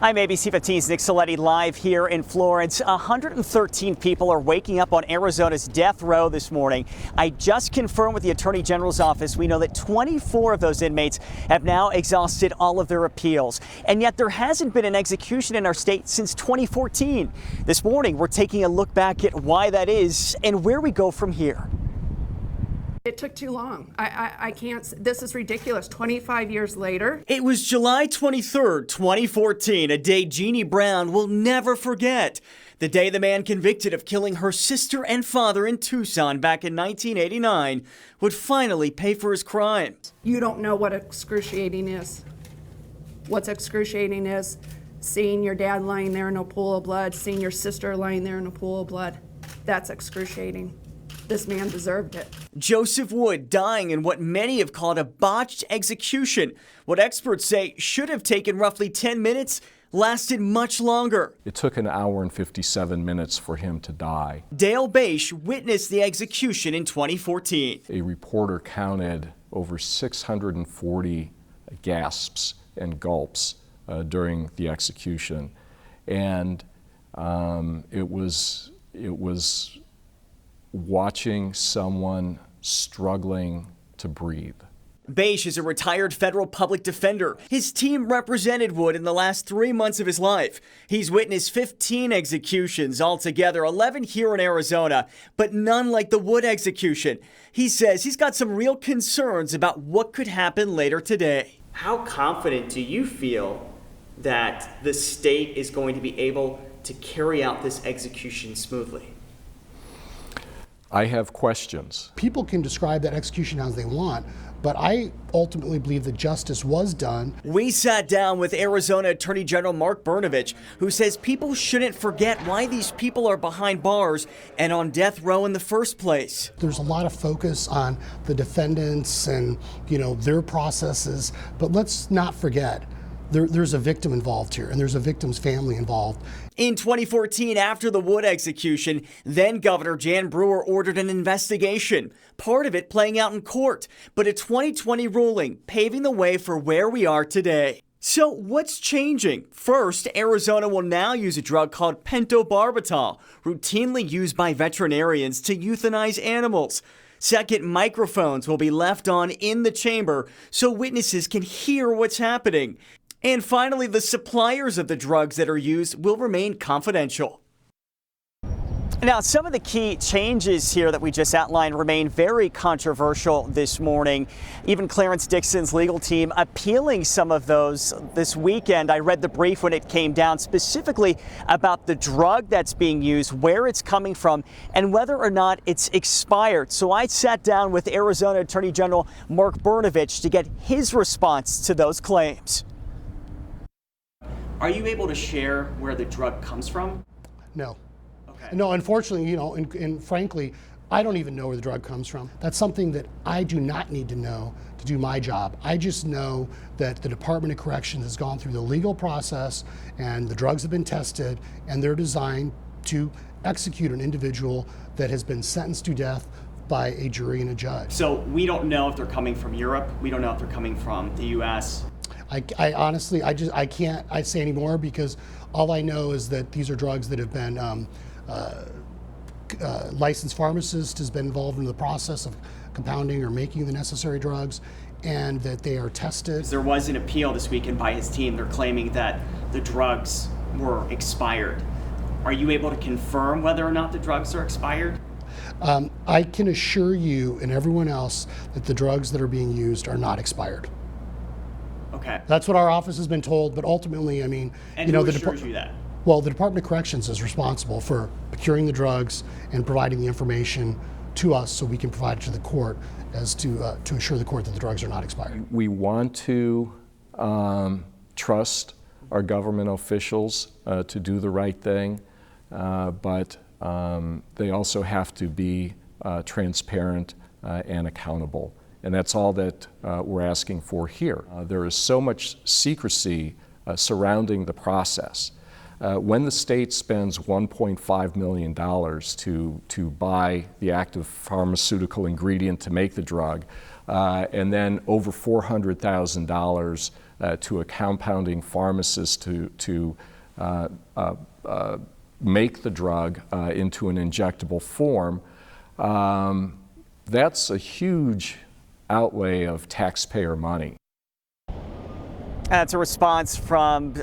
I'm ABC 15's Nick Soletti live here in Florence. 113 people are waking up on Arizona's death row this morning. I just confirmed with the Attorney General's office. We know that 24 of those inmates have now exhausted all of their appeals. And yet there hasn't been an execution in our state since 2014. This morning, we're taking a look back at why that is and where we go from here. It took too long. I can't, this is ridiculous. 25 years later. It was July 23rd, 2014, a day Jeanne Brown will never forget. The day the man convicted of killing her sister and father in Tucson back in 1989 would finally pay for his crimes. You don't know what excruciating is. What's excruciating is seeing your dad lying there in a pool of blood, seeing your sister lying there in a pool of blood. That's excruciating. This man deserved it. Joseph Wood dying in what many have called a botched execution. What experts say should have taken roughly 10 minutes lasted much longer. It took an hour and 57 minutes for him to die. Dale Bache witnessed the execution in 2014. A reporter counted over 640 gasps and gulps during the execution. And it was watching someone struggling to breathe. Bache is a retired federal public defender. His team represented Wood in the last 3 months of his life. He's witnessed 15 executions altogether, 11 here in Arizona, but none like the Wood execution. He says he's got some real concerns about what could happen later today. How confident do you feel that the state is going to be able to carry out this execution smoothly? I have questions. People can describe that execution as they want, but I ultimately believe that justice was done. We sat down with Arizona Attorney General Mark Brnovich, who says people shouldn't forget why these people are behind bars and on death row in the first place. There's a lot of focus on the defendants and, their processes, but let's not forget there's a victim involved here, and there's a victim's family involved. In 2014, after the Wood execution, then Governor Jeanne Brown ordered an investigation, part of it playing out in court, but a 2020 ruling paving the way for where we are today. So what's changing? First, Arizona will now use a drug called pentobarbital, routinely used by veterinarians to euthanize animals. Second, microphones will be left on in the chamber so witnesses can hear what's happening. And finally, the suppliers of the drugs that are used will remain confidential. Now, some of the key changes here that we just outlined remain very controversial this morning. Even Clarence Dixon's legal team appealing some of those this weekend. I read the brief when it came down specifically about the drug that's being used, where it's coming from, and whether or not it's expired. So I sat down with Arizona Attorney General Mark Brnovich to get his response to those claims. Are you able to share where the drug comes from? No. Okay. No, unfortunately, and frankly, I don't even know where the drug comes from. That's something that I do not need to know to do my job. I just know that the Department of Corrections has gone through the legal process and the drugs have been tested and they're designed to execute an individual that has been sentenced to death by a jury and a judge. So we don't know if they're coming from Europe. We don't know if they're coming from the U.S. I honestly, I can't say anymore because all I know is that these are drugs that have been, licensed pharmacist has been involved in the process of compounding or making the necessary drugs, and that they are tested. There was an appeal this weekend by his team. They're claiming that the drugs were expired. Are you able to confirm whether or not the drugs are expired? I can assure you and everyone else that the drugs that are being used are not expired. Okay. That's what our office has been told, but ultimately, I mean, and who assures you that? Well, the Department of Corrections is responsible for procuring the drugs and providing the information to us so we can provide it to the court as to assure the court that the drugs are not expired. We want to trust our government officials to do the right thing, but they also have to be transparent and accountable. And that's all that we're asking for here. There is so much secrecy surrounding the process. When the state spends $1.5 million to buy the active pharmaceutical ingredient to make the drug, and then over $400,000 to a compounding pharmacist to make the drug into an injectable form, that's a huge outlay of taxpayer money. That's a response from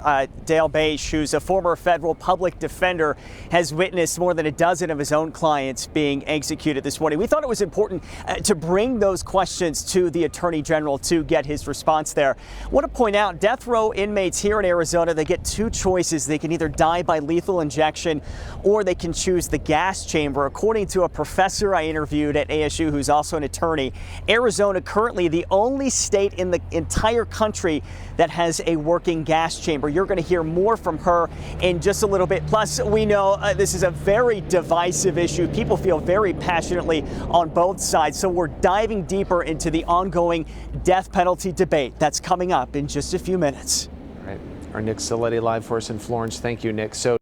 Dale Bache, who's a former federal public defender, has witnessed more than a dozen of his own clients being executed this morning. We thought it was important to bring those questions to the Attorney General to get his response there. I want to point out, death row inmates here in Arizona, they get two choices. They can either die by lethal injection or they can choose the gas chamber. According to a professor I interviewed at ASU who's also an attorney, Arizona currently the only state in the entire country that has a working gas chamber. You're going to hear more from her in just a little bit. Plus, we know this is a very divisive issue. People feel very passionately on both sides. So we're diving deeper into the ongoing death penalty debate. That's coming up in just a few minutes. All right. Our Nick Saletti live for us in Florence. Thank you, Nick. So